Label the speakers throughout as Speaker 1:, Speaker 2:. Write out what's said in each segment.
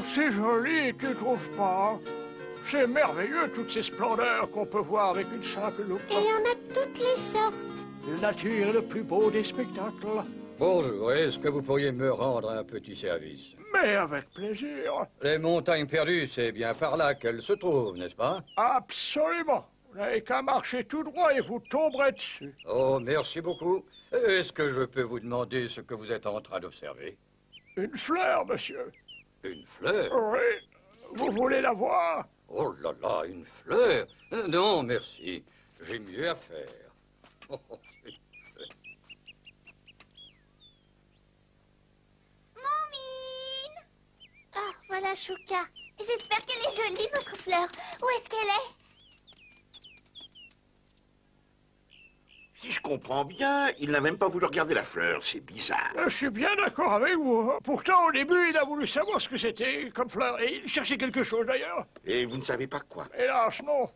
Speaker 1: c'est joli, tu trouves pas? C'est merveilleux, toutes ces splendeurs qu'on peut voir avec une simple loupe.
Speaker 2: Et il y en a toutes les sortes.
Speaker 1: La nature est le plus beau des spectacles.
Speaker 3: Bonjour, est-ce que vous pourriez me rendre un petit service?
Speaker 1: Mais avec plaisir.
Speaker 3: Les montagnes perdues, c'est bien par là qu'elles se trouvent, n'est-ce pas?
Speaker 1: Absolument. Vous n'avez qu'à marcher tout droit et vous tomberez dessus.
Speaker 3: Oh, merci beaucoup. Est-ce que je peux vous demander ce que vous êtes en train d'observer?
Speaker 1: Une fleur, monsieur.
Speaker 3: Une fleur?
Speaker 1: Oui. Vous voulez la voir?
Speaker 3: Oh là là, une fleur? Non, merci. J'ai mieux à faire. Oh, c'est une fleur.
Speaker 2: Moumine! Ah, voilà Chouka. J'espère qu'elle est jolie, votre fleur. Où est-ce qu'elle est?
Speaker 4: Si je comprends bien, il n'a même pas voulu regarder la fleur. C'est bizarre.
Speaker 1: Je suis bien d'accord avec vous. Pourtant, au début, il a voulu savoir ce que c'était comme fleur. Et il cherchait quelque chose, d'ailleurs.
Speaker 4: Et vous ne savez pas quoi?
Speaker 1: Hélas, non.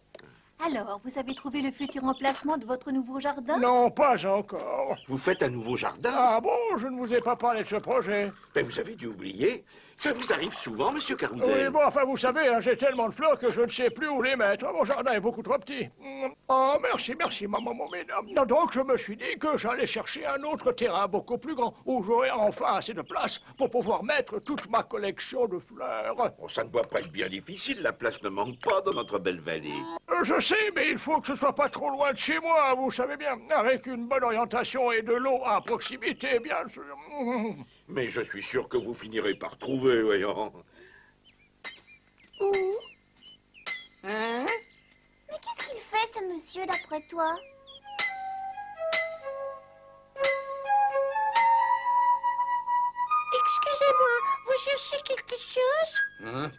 Speaker 5: Alors, vous avez trouvé le futur emplacement de votre nouveau jardin?
Speaker 1: Non, pas encore.
Speaker 4: Vous faites un nouveau jardin?
Speaker 1: Ah bon, je ne vous ai pas parlé de ce projet.
Speaker 4: Ben, vous avez dû oublier. Ça vous arrive souvent, monsieur
Speaker 1: Oui,
Speaker 4: Carousel?
Speaker 1: bon, enfin, vous savez, hein, j'ai tellement de fleurs que je ne sais plus où les mettre. Mon jardin est beaucoup trop petit. Oh, merci, maman, mesdames. Donc, je me suis dit que j'allais chercher un autre terrain beaucoup plus grand, où j'aurais enfin assez de place pour pouvoir mettre toute ma collection de fleurs.
Speaker 4: Bon, ça ne doit pas être bien difficile. La place ne manque pas dans notre belle vallée.
Speaker 1: Je sais, mais il faut que ce soit pas trop loin de chez moi, vous savez bien. Avec une bonne orientation et de l'eau à proximité, bien sûr.
Speaker 4: Mais je suis sûr que vous finirez par trouver, voyons.
Speaker 2: Où?
Speaker 5: Hein?
Speaker 2: Mais qu'est-ce qu'il fait, ce monsieur, d'après toi? Excusez-moi, vous cherchez quelque chose?
Speaker 3: Hein?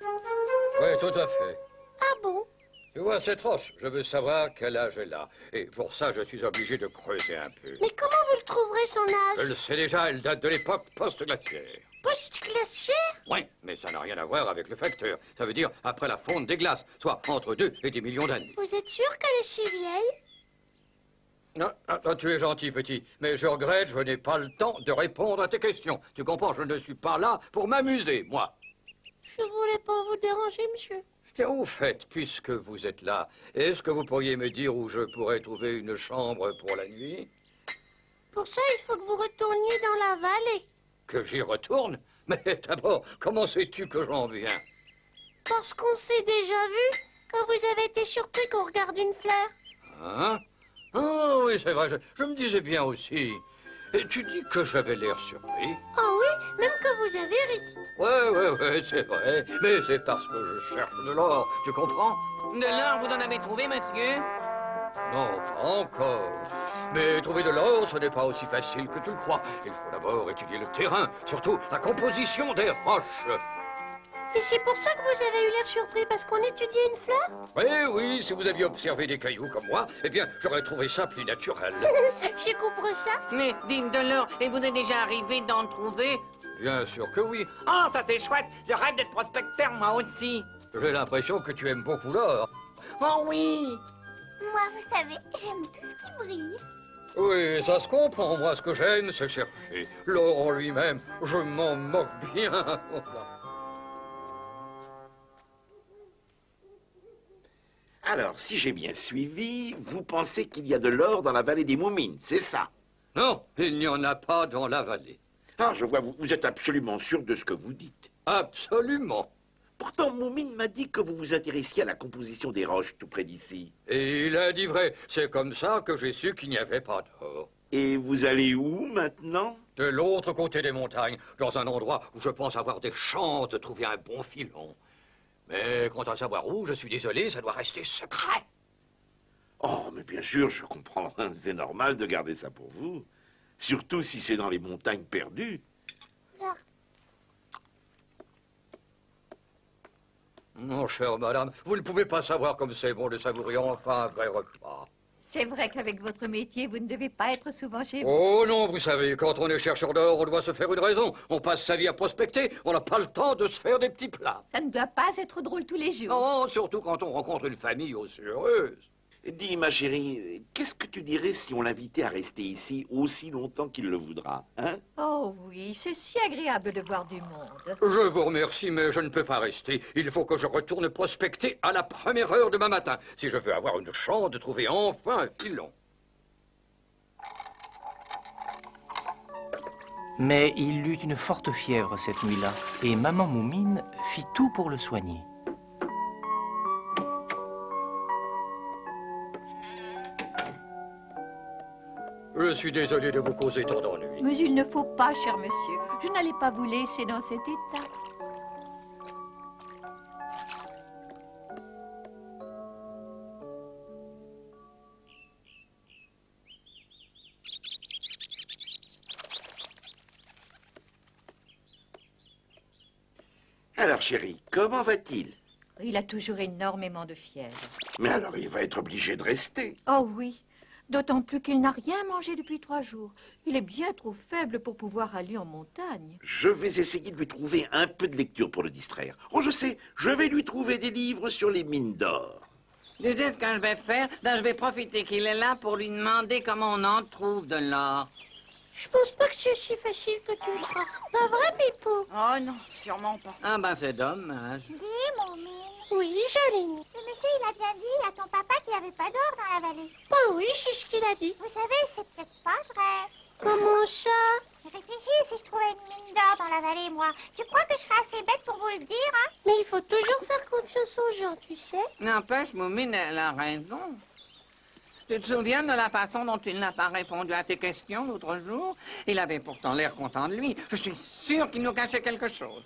Speaker 3: Oui, tout à fait.
Speaker 2: Ah bon?
Speaker 3: Tu vois, cette roche, je veux savoir quel âge elle a. Et pour ça, je suis obligé de creuser un peu.
Speaker 2: Mais comment vous le trouverez, son
Speaker 3: Je
Speaker 2: âge?
Speaker 3: le sais déjà, elle date de l'époque post-glaciaire.
Speaker 2: Post-glaciaire?
Speaker 3: Oui, mais ça n'a rien à voir avec le facteur. Ça veut dire après la fonte des glaces, soit entre 2 et 10 millions d'années.
Speaker 2: Vous êtes sûr qu'elle est si vieille?
Speaker 3: Non, tu es gentil, petit, mais je regrette, je n'ai pas le temps de répondre à tes questions. Tu comprends, je ne suis pas là pour m'amuser, moi.
Speaker 2: Je voulais pas vous déranger, monsieur.
Speaker 3: Tiens, au fait, puisque vous êtes là, est-ce que vous pourriez me dire où je pourrais trouver une chambre pour la nuit?
Speaker 2: Pour ça, il faut que vous retourniez dans la vallée.
Speaker 3: Que j'y retourne? Mais d'abord, comment sais-tu que j'en viens?
Speaker 2: Parce qu'on s'est déjà vu quand vous avez été surpris qu'on regarde une fleur.
Speaker 3: Hein? Oh oui, c'est vrai, je me disais bien aussi. Et tu dis que j'avais l'air surpris?
Speaker 2: Oh oui, même que vous avez ri.
Speaker 3: Ouais, c'est vrai. Mais c'est parce que je cherche de l'or, tu comprends?
Speaker 6: De l'or, vous en avez trouvé, monsieur?
Speaker 3: Non, pas encore. Mais trouver de l'or, ce n'est pas aussi facile que tu le crois. Il faut d'abord étudier le terrain, surtout la composition des roches.
Speaker 2: Et c'est pour ça que vous avez eu l'air surpris, parce qu'on étudiait une fleur?
Speaker 3: Oui, si vous aviez observé des cailloux comme moi, eh bien, j'aurais trouvé ça plus naturel.
Speaker 2: Je comprends ça.
Speaker 6: Mais dites de l'or, et vous êtes déjà arrivé d'en trouver?
Speaker 3: Bien sûr que oui.
Speaker 6: Oh, ça c'est chouette! Je rêve d'être prospecteur, moi aussi.
Speaker 3: J'ai l'impression que tu aimes beaucoup l'or.
Speaker 6: Oh oui!
Speaker 2: Moi, vous savez, j'aime tout ce qui brille.
Speaker 3: Oui, ça se comprend. Moi, ce que j'aime, c'est chercher. L'or en lui-même, je m'en moque bien.
Speaker 4: Alors, si j'ai bien suivi, vous pensez qu'il y a de l'or dans la vallée des Moumines, c'est ça?
Speaker 3: Non, il n'y en a pas dans la vallée.
Speaker 4: Ah, je vois, vous êtes absolument sûr de ce que vous dites.
Speaker 3: Absolument.
Speaker 4: Pourtant, Moumine m'a dit que vous vous intéressiez à la composition des roches tout près d'ici.
Speaker 3: Et il a dit vrai. C'est comme ça que j'ai su qu'il n'y avait pas d'or.
Speaker 4: Et vous allez où maintenant?
Speaker 3: De l'autre côté des montagnes, dans un endroit où je pense avoir des chances de trouver un bon filon. Mais quant à savoir où, je suis désolé, ça doit rester secret.
Speaker 4: Oh, mais bien sûr, je comprends. C'est normal de garder ça pour vous. Surtout si c'est dans les montagnes perdues.
Speaker 2: Là.
Speaker 3: Mon cher madame, vous ne pouvez pas savoir comme c'est bon de savourer enfin un vrai repas.
Speaker 5: C'est vrai qu'avec votre métier, vous ne devez pas être souvent chez vous.
Speaker 3: Oh non, vous savez, quand on est chercheur d'or, on doit se faire une raison. On passe sa vie à prospecter, on n'a pas le temps de se faire des petits plats.
Speaker 5: Ça ne doit pas être drôle tous les jours.
Speaker 3: Non, surtout quand on rencontre une famille aussi heureuse.
Speaker 4: Dis, ma chérie, qu'est-ce que tu dirais si on l'invitait à rester ici aussi longtemps qu'il le voudra, hein?
Speaker 5: Oh oui, c'est si agréable de voir du monde.
Speaker 3: Je vous remercie, mais je ne peux pas rester. Il faut que je retourne prospecter à la première heure demain matin, si je veux avoir une chance de trouver enfin un filon.
Speaker 7: Mais il eut une forte fièvre cette nuit-là, et maman Moumine fit tout pour le soigner.
Speaker 3: Je suis désolé de vous causer tant d'ennuis.
Speaker 5: Mais il ne faut pas, cher monsieur. Je n'allais pas vous laisser dans cet état.
Speaker 4: Alors, chérie, comment va-t-il?
Speaker 5: Il a toujours énormément de fièvre.
Speaker 4: Mais alors, il va être obligé de rester.
Speaker 5: Oh oui, d'autant plus qu'il n'a rien mangé depuis 3 jours. Il est bien trop faible pour pouvoir aller en montagne.
Speaker 4: Je vais essayer de lui trouver un peu de lecture pour le distraire. Oh, je sais, je vais lui trouver des livres sur les mines d'or.
Speaker 6: Tu sais ce que je vais faire? Ben, je vais profiter qu'il est là pour lui demander comment on en trouve de l'or.
Speaker 2: Je pense pas que c'est si facile que tu le crois. Pas vrai, Pipou?
Speaker 8: Oh non, sûrement pas.
Speaker 6: Ah ben c'est dommage.
Speaker 2: Dis, mon mine. Oui, Jolene. Le monsieur, il a bien dit à ton papa qu'il n'y avait pas d'or dans la vallée. Bah oui, c'est ce qu'il a dit. Vous savez, c'est peut-être pas vrai. Comment ça? Réfléchis, si je trouvais une mine d'or dans la vallée, moi. Tu crois que je serais assez bête pour vous le dire, hein? Mais il faut toujours faire confiance aux gens, tu sais.
Speaker 6: N'empêche, Moumine, elle a raison. Tu te souviens de la façon dont il n'a pas répondu à tes questions l'autre jour? Il avait pourtant l'air content de lui. Je suis sûre qu'il nous cachait quelque chose.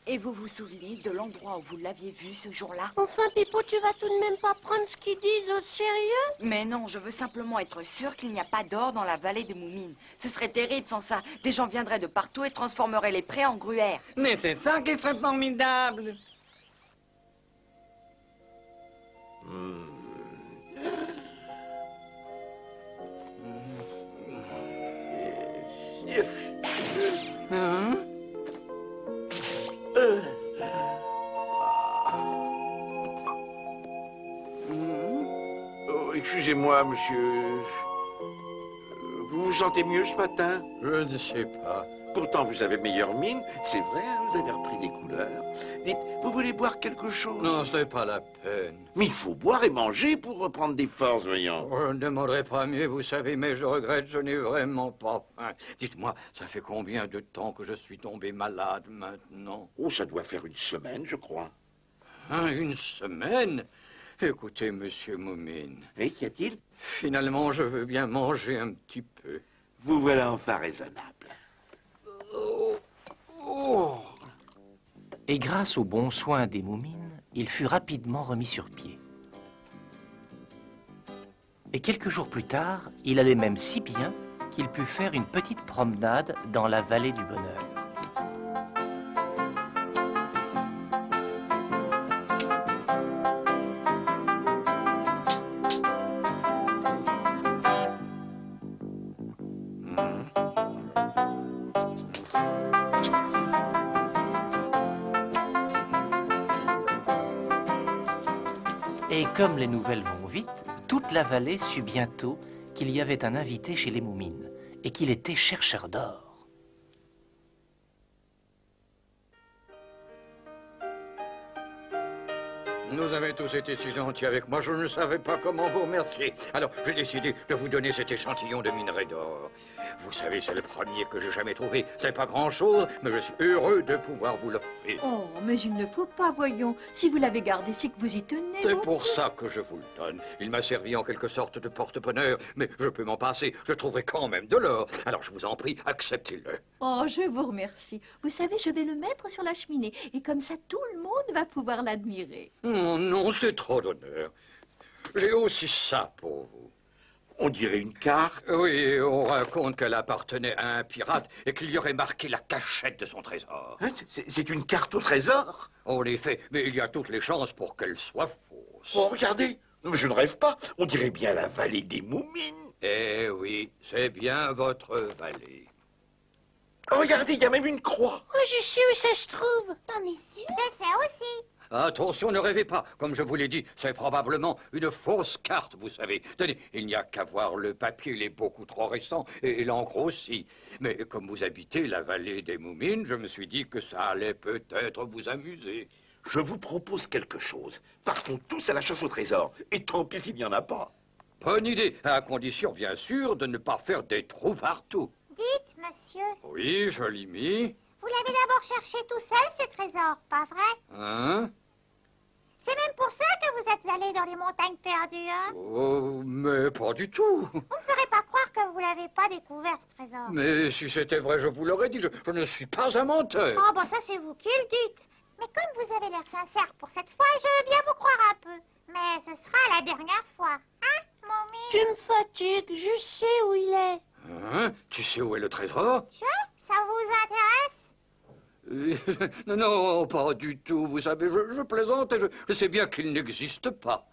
Speaker 8: Et vous vous souvenez de l'endroit où vous l'aviez vu ce jour-là?
Speaker 2: Enfin, Pipou, tu vas tout de même pas prendre ce qu'ils disent au sérieux?
Speaker 8: Mais non, je veux simplement être sûre qu'il n'y a pas d'or dans la vallée des Moumines. Ce serait terrible sans ça. Des gens viendraient de partout et transformeraient les prés en gruyère.
Speaker 6: Mais c'est ça qui serait formidable. Hein?
Speaker 4: Oh, excusez-moi, monsieur. Vous vous sentez mieux ce matin?
Speaker 3: Je ne sais pas.
Speaker 4: Pourtant, vous avez meilleure mine. C'est vrai, hein, vous avez repris des couleurs. Dites, vous voulez boire quelque chose?
Speaker 3: Non, ce n'est pas la peine.
Speaker 4: Mais il faut boire et manger pour reprendre des forces, voyons.
Speaker 3: Je ne demanderai pas mieux, vous savez, mais je regrette, je n'ai vraiment pas faim. Dites-moi, ça fait combien de temps que je suis tombé malade maintenant?
Speaker 4: Oh, ça doit faire une semaine, je crois.
Speaker 3: Hein, une semaine? Écoutez, monsieur Moumine.
Speaker 4: Et qu'y a-t-il?
Speaker 3: Finalement, je veux bien manger un petit peu.
Speaker 4: Vous voilà enfin raisonnable.
Speaker 7: Et grâce aux bons soins des Moumines, il fut rapidement remis sur pied. Et quelques jours plus tard, il allait même si bien qu'il put faire une petite promenade dans la vallée du bonheur. Et comme les nouvelles vont vite, toute la vallée sut bientôt qu'il y avait un invité chez les Moumines et qu'il était chercheur d'or.
Speaker 3: Vous avez tous été si gentils avec moi, je ne savais pas comment vous remercier. Alors, j'ai décidé de vous donner cet échantillon de minerai d'or. Vous savez, c'est le premier que j'ai jamais trouvé. C'est pas grand-chose, mais je suis heureux de pouvoir vous l'offrir.
Speaker 5: Oh, mais il ne faut pas, voyons. Si vous l'avez gardé, c'est que vous y tenez.
Speaker 3: C'est
Speaker 5: non?
Speaker 3: pour ça que je vous le donne. Il m'a servi en quelque sorte de porte-bonheur, mais je peux m'en passer. Je trouverai quand même de l'or. Alors, je vous en prie, acceptez-le.
Speaker 5: Oh, je vous remercie. Vous savez, je vais le mettre sur la cheminée. Et comme ça, tout le monde va pouvoir l'admirer.
Speaker 3: Non, non, c'est trop d'honneur. J'ai aussi ça pour vous.
Speaker 4: On dirait une carte.
Speaker 3: Oui, on raconte qu'elle appartenait à un pirate et qu'il y aurait marqué la cachette de son trésor.
Speaker 4: Hein, c'est une carte au trésor?
Speaker 3: En effet, mais il y a toutes les chances pour qu'elle soit fausse.
Speaker 4: Oh, regardez. Non, mais je ne rêve pas. On dirait bien la vallée des Moumines.
Speaker 3: Eh oui, c'est bien votre vallée.
Speaker 4: Oh, regardez, il y a même une croix.
Speaker 2: Oh, je sais où ça se trouve. T'en es sûr? Je sais aussi.
Speaker 3: Attention, ne rêvez pas. Comme je vous l'ai dit, c'est probablement une fausse carte, vous savez. Tenez, il n'y a qu'à voir le papier, il est beaucoup trop récent, et l'encre aussi. Mais comme vous habitez la vallée des Moumines, je me suis dit que ça allait peut-être vous amuser.
Speaker 4: Je vous propose quelque chose. Partons tous à la chasse au trésor. Et tant pis s'il n'y en a pas.
Speaker 3: Bonne idée, à condition, bien sûr, de ne pas faire des trous partout.
Speaker 2: Dites, monsieur,
Speaker 3: Oui, joli mis.
Speaker 2: vous l'avez d'abord cherché tout seul, ce trésor, pas vrai?
Speaker 3: Hein?
Speaker 2: C'est même pour ça que vous êtes allé dans les montagnes perdues, hein?
Speaker 3: Oh, mais pas du tout.
Speaker 2: Vous ne ferez pas croire que vous l'avez pas découvert, ce trésor.
Speaker 3: Mais si c'était vrai, je vous l'aurais dit, je ne suis pas un menteur.
Speaker 2: Oh, bah ça, c'est vous qui le dites. Mais comme vous avez l'air sincère pour cette fois, je veux bien vous croire un peu. Mais ce sera la dernière fois, hein, Moumine?
Speaker 9: Tu me fatigues, je sais où il est.
Speaker 3: Hein? Tu sais où est le trésor?
Speaker 2: Tiens, ça vous intéresse?
Speaker 3: Non, non, pas du tout. Vous savez, je plaisante et je sais bien qu'il n'existe pas.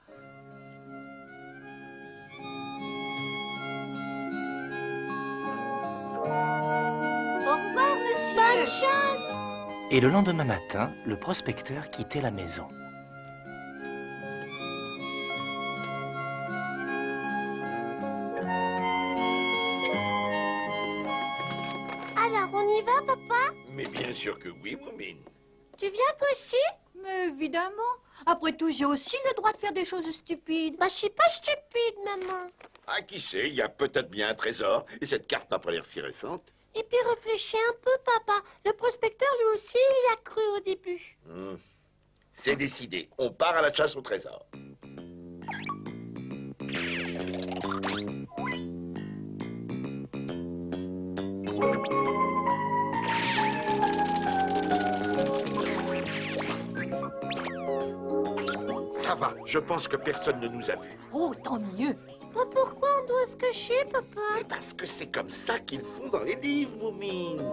Speaker 9: Au revoir, monsieur. Bonne chance.
Speaker 7: Et le lendemain matin, le prospecteur quittait la maison.
Speaker 9: Alors, on y va, papa?
Speaker 4: Mais bien sûr que oui, Moumine.
Speaker 9: Tu viens toi aussi?
Speaker 5: Mais évidemment. Après tout, j'ai aussi le droit de faire des choses stupides.
Speaker 9: Bah, je suis pas stupide, maman.
Speaker 4: Ah, qui sait, il y a peut-être bien un trésor. Et cette carte n'a pas l'air si récente.
Speaker 9: Et puis réfléchis un peu, papa. Le prospecteur, lui aussi, il y a cru au début.
Speaker 4: C'est décidé. On part à la chasse au trésor. Ça va, je pense que personne ne nous a vus.
Speaker 5: Oh, tant mieux.
Speaker 9: Bah, pourquoi on doit se cacher, papa?
Speaker 4: Mais parce que c'est comme ça qu'ils font dans les livres, Moumine.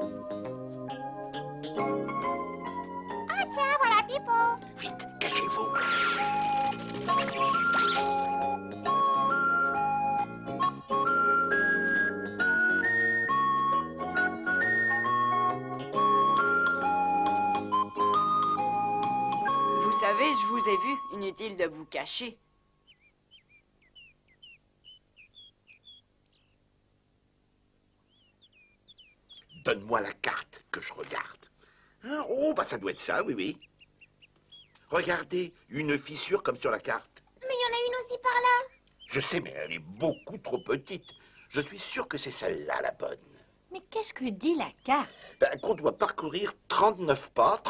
Speaker 2: Ah tiens, voilà Pipo.
Speaker 4: Vite, cachez-vous.
Speaker 8: Vous savez, je vous ai vu. Inutile de vous cacher.
Speaker 4: Donne-moi la carte que je regarde. Hein, oh, bah ça doit être ça, oui, oui. Regardez, une fissure comme sur la carte.
Speaker 2: Mais il y en a une aussi par là.
Speaker 4: Je sais, mais elle est beaucoup trop petite. Je suis sûr que c'est celle-là la bonne.
Speaker 5: Mais qu'est-ce que dit la carte?
Speaker 4: Ben, qu'on doit parcourir 39 pas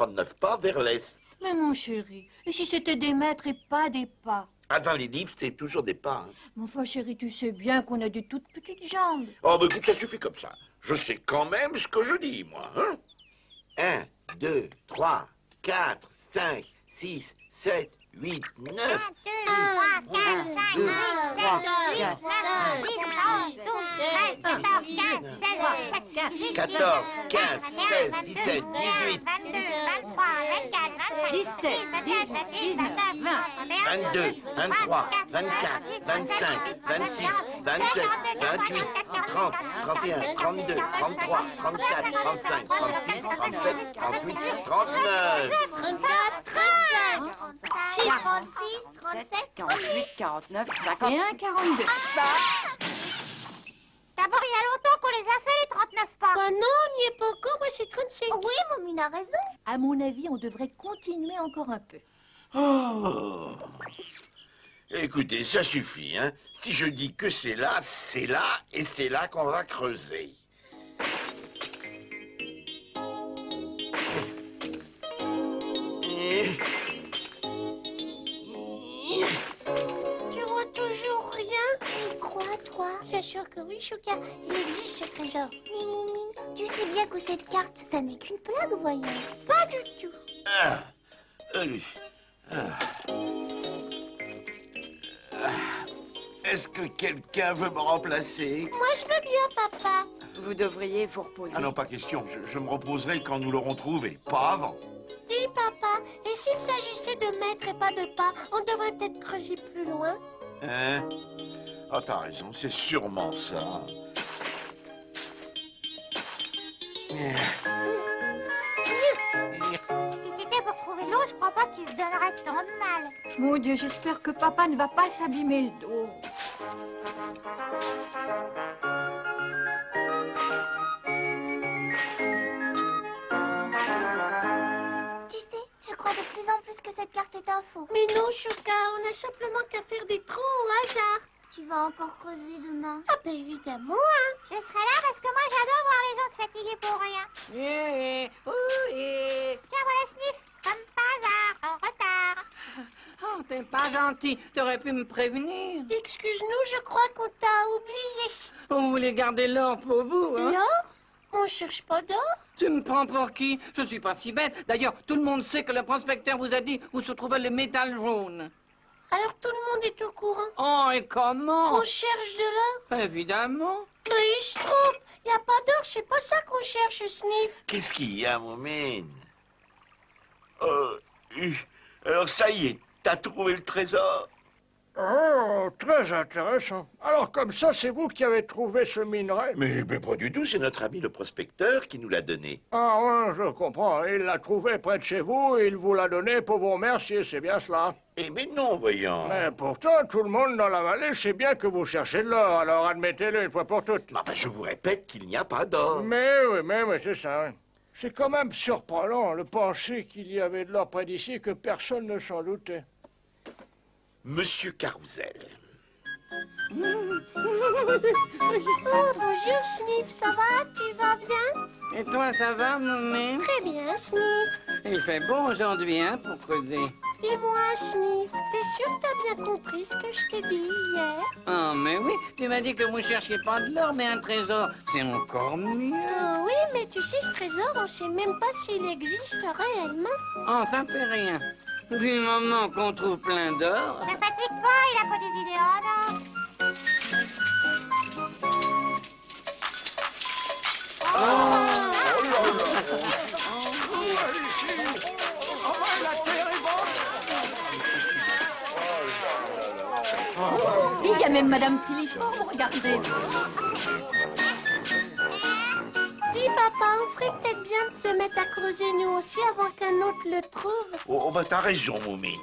Speaker 4: vers l'est.
Speaker 5: Mais mon chéri, et si c'était des mètres et pas des pas?
Speaker 4: Ah, dans les livres, c'est toujours des pas. Hein.
Speaker 5: Mon enfin, chéri, tu sais bien qu'on a de toutes petites jambes.
Speaker 4: Oh, ben écoute, ça suffit comme ça. Je sais quand même ce que je dis, moi. Hein? 1, 2, 3, 4, 5, 6, 7, 8, 9.
Speaker 2: 1, 2, 3, 4, 5, 6, 7, 8, 9, 10, 11, 12, 13, 14, 15, 16, 17,
Speaker 4: 14, 15, 16, 17, 18,
Speaker 2: 22, 23, 24, 25,
Speaker 5: 17, 18, 19, 20,
Speaker 4: 22, 23, 24, 25, 26, 27, 28, 30, 31, 32, 33, 34, 35, 36, 37, 38, 39.
Speaker 9: 34, 35,
Speaker 2: 46, 37,
Speaker 8: 48, 49, 50.
Speaker 5: Et 1, 42.
Speaker 2: D'abord, il y a longtemps qu'on les a fait, les 39 pas.
Speaker 9: Bah non, on n'y est pas encore, moi c'est 35.
Speaker 2: Oui, Moumine a raison.
Speaker 5: À mon avis, on devrait continuer encore un peu.
Speaker 4: Oh. Écoutez, ça suffit, hein. Si je dis que c'est là, et c'est là qu'on va creuser.
Speaker 9: Tu vois toujours rien? Tu crois, toi? Bien sûr que oui, Chouka. Il existe ce trésor.
Speaker 2: Mais Moumine, tu sais bien que cette carte, ça n'est qu'une blague, voyons.
Speaker 9: Pas du tout.
Speaker 4: Ah. Allez. Ah. Est-ce que quelqu'un veut me remplacer?
Speaker 9: Moi, je veux bien, papa.
Speaker 8: Vous devriez vous reposer.
Speaker 4: Ah non, pas question. Je me reposerai quand nous l'aurons trouvé, pas avant.
Speaker 9: Dis, papa, et s'il s'agissait de mètres et pas de pas, on devrait peut-être creuser plus loin?
Speaker 4: Hein? Ah, t'as raison, c'est sûrement ça.
Speaker 2: Si c'était pour trouver l'eau, je crois pas qu'il se donnerait tant de mal.
Speaker 5: Mon Dieu, j'espère que papa ne va pas s'abîmer le dos.
Speaker 2: Tu sais, je crois de plus en plus que cette carte est un faux.
Speaker 9: Mais non, Chouka, on a simplement qu'à faire des trous au hasard.
Speaker 2: Tu vas encore creuser demain.
Speaker 9: Ah ben évidemment, hein.
Speaker 2: Je serai là parce que moi j'adore voir les gens se fatiguer pour rien. Tiens, voilà Sniff, comme par hasard, en retard.
Speaker 6: Oh, t'es pas gentil. T'aurais pu me prévenir.
Speaker 9: Excuse-nous, je crois qu'on t'a oublié.
Speaker 6: Vous voulez garder l'or pour vous, hein?
Speaker 9: L'or? On cherche pas d'or?
Speaker 6: Tu me prends pour qui? Je suis pas si bête. D'ailleurs, tout le monde sait que le prospecteur vous a dit où se trouvait le métal jaune.
Speaker 9: Alors tout le monde est au courant.
Speaker 6: Oh, et comment?
Speaker 9: On cherche de l'or?
Speaker 6: Évidemment.
Speaker 9: Mais il se trompe. Il n'y a pas d'or, c'est pas ça qu'on cherche, Sniff.
Speaker 4: Qu'est-ce qu'il y a, Moumine?
Speaker 10: Alors ça y est, t'as trouvé le trésor?
Speaker 1: Oh, très intéressant. Alors comme ça, c'est vous qui avez trouvé ce minerai?
Speaker 4: Mais pas du tout, c'est notre ami le prospecteur qui nous l'a donné.
Speaker 1: Ah ouais, je comprends. Il l'a trouvé près de chez vous, il vous l'a donné pour vous remercier, c'est bien cela.
Speaker 4: Eh mais non, voyons.
Speaker 1: Mais pourtant, tout le monde dans la vallée sait bien que vous cherchez de l'or, alors admettez-le une fois pour toutes.
Speaker 4: Enfin, je vous répète qu'il n'y a pas d'or.
Speaker 1: Mais oui, c'est ça. Hein. C'est quand même surprenant de penser qu'il y avait de l'or près d'ici et que personne ne s'en doutait.
Speaker 4: Monsieur Carousel.
Speaker 9: Oh, bonjour, Sniff, ça va? Tu vas bien?
Speaker 6: Et toi, ça va, Moumine?
Speaker 9: Très bien, Sniff.
Speaker 6: Il fait beau aujourd'hui, hein, pour creuser.
Speaker 9: Dis-moi, Sniff, t'es sûr que t'as bien compris ce que je t'ai dit hier?
Speaker 6: Oh, mais oui, tu m'as dit que vous cherchiez pas de l'or, mais un trésor, c'est encore mieux.
Speaker 9: Oh, oui, mais tu sais, ce trésor, on sait même pas s'il existe réellement.
Speaker 6: Oh, ça fait rien. Du moment qu'on trouve plein d'or...
Speaker 2: Ne fatigue pas, il a pas des idées en or.
Speaker 5: Il y a même Madame Philippon, regardez.
Speaker 9: Dis, papa, on ferait peut-être bien de se mettre à creuser nous aussi avant qu'un autre le trouve.
Speaker 10: Oh, bah t'as raison, Moumine.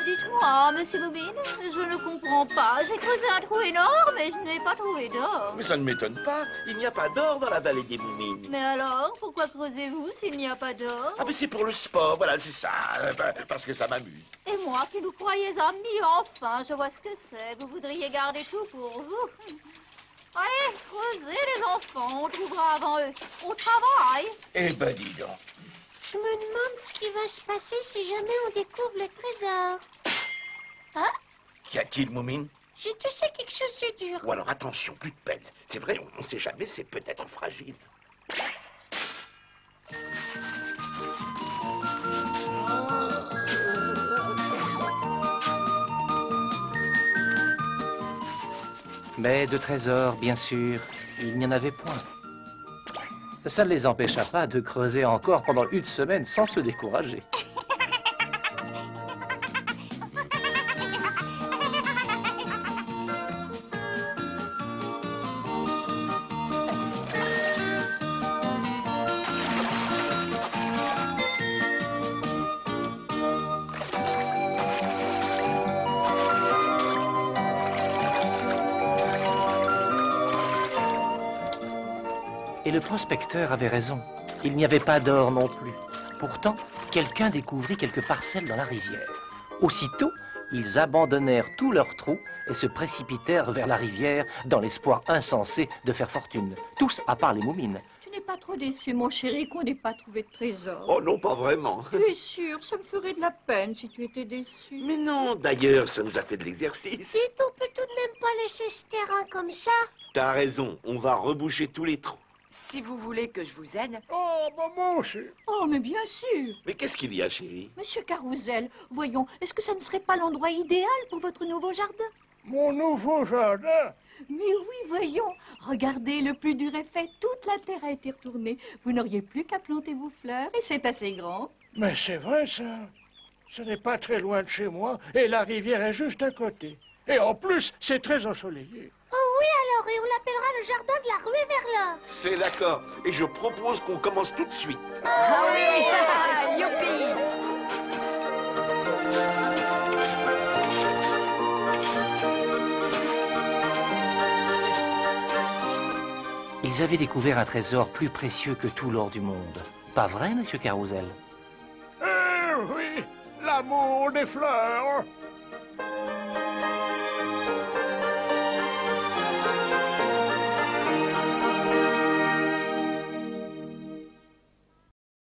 Speaker 11: Dites-moi, monsieur Moumine, je ne comprends pas. J'ai creusé un trou énorme et je n'ai pas trouvé d'or.
Speaker 4: Mais ça ne m'étonne pas, il n'y a pas d'or dans la vallée des Moumines.
Speaker 11: Mais alors, pourquoi creusez-vous s'il n'y a pas d'or?
Speaker 4: Ah mais c'est pour le sport, voilà, c'est ça, parce que ça m'amuse.
Speaker 11: Et moi qui vous croyais amis, enfin, je vois ce que c'est. Vous voudriez garder tout pour vous. Allez, creusez les enfants, on trouvera avant eux. On travaille.
Speaker 10: Eh ben, dis donc.
Speaker 9: Je me demande ce qui va se passer si jamais on découvre le trésor. Hein?
Speaker 4: Qu'y a-t-il, Moumine?
Speaker 9: J'ai toussé quelque chose de dur.
Speaker 4: Ou alors attention, plus de pelle. C'est vrai, on ne sait jamais, c'est peut-être fragile.
Speaker 7: Mais de trésors, bien sûr, il n'y en avait point. Ça ne les empêcha pas de creuser encore pendant une semaine sans se décourager. Et le prospecteur avait raison. Il n'y avait pas d'or non plus. Pourtant, quelqu'un découvrit quelques parcelles dans la rivière. Aussitôt, ils abandonnèrent tous leurs trous et se précipitèrent vers la rivière dans l'espoir insensé de faire fortune. Tous à part les Moumines.
Speaker 5: Tu n'es pas trop déçu, mon chéri, qu'on n'ait pas trouvé de trésor?
Speaker 4: Oh non, pas vraiment.
Speaker 5: Tu es sûr, ça me ferait de la peine si tu étais déçu.
Speaker 4: Mais non, d'ailleurs, ça nous a fait de l'exercice.
Speaker 9: Dites, on peut tout de même pas laisser ce terrain comme ça.
Speaker 4: T'as raison, on va reboucher tous les trous.
Speaker 8: Si vous voulez que je vous aide...
Speaker 1: Oh, maman aussi.
Speaker 5: Oh, mais bien sûr.
Speaker 4: Mais qu'est-ce qu'il y a, chérie?
Speaker 5: Monsieur Carousel, voyons, est-ce que ça ne serait pas l'endroit idéal pour votre nouveau jardin?
Speaker 1: Mon nouveau jardin?
Speaker 5: Mais oui, voyons. Regardez, le plus dur est fait. Toute la terre a été retournée. Vous n'auriez plus qu'à planter vos fleurs et c'est assez grand.
Speaker 1: Mais c'est vrai, ça. Ce n'est pas très loin de chez moi et la rivière est juste à côté. Et en plus, c'est très ensoleillé.
Speaker 9: Oh oui, alors, et on l'appellera le jardin de la ruée vers l'or.
Speaker 10: C'est d'accord. Et je propose qu'on commence tout de suite.
Speaker 8: Ah oui. Youpi.
Speaker 7: Ils avaient découvert un trésor plus précieux que tout l'or du monde. Pas vrai, monsieur Carousel?
Speaker 1: Oui, l'amour des fleurs.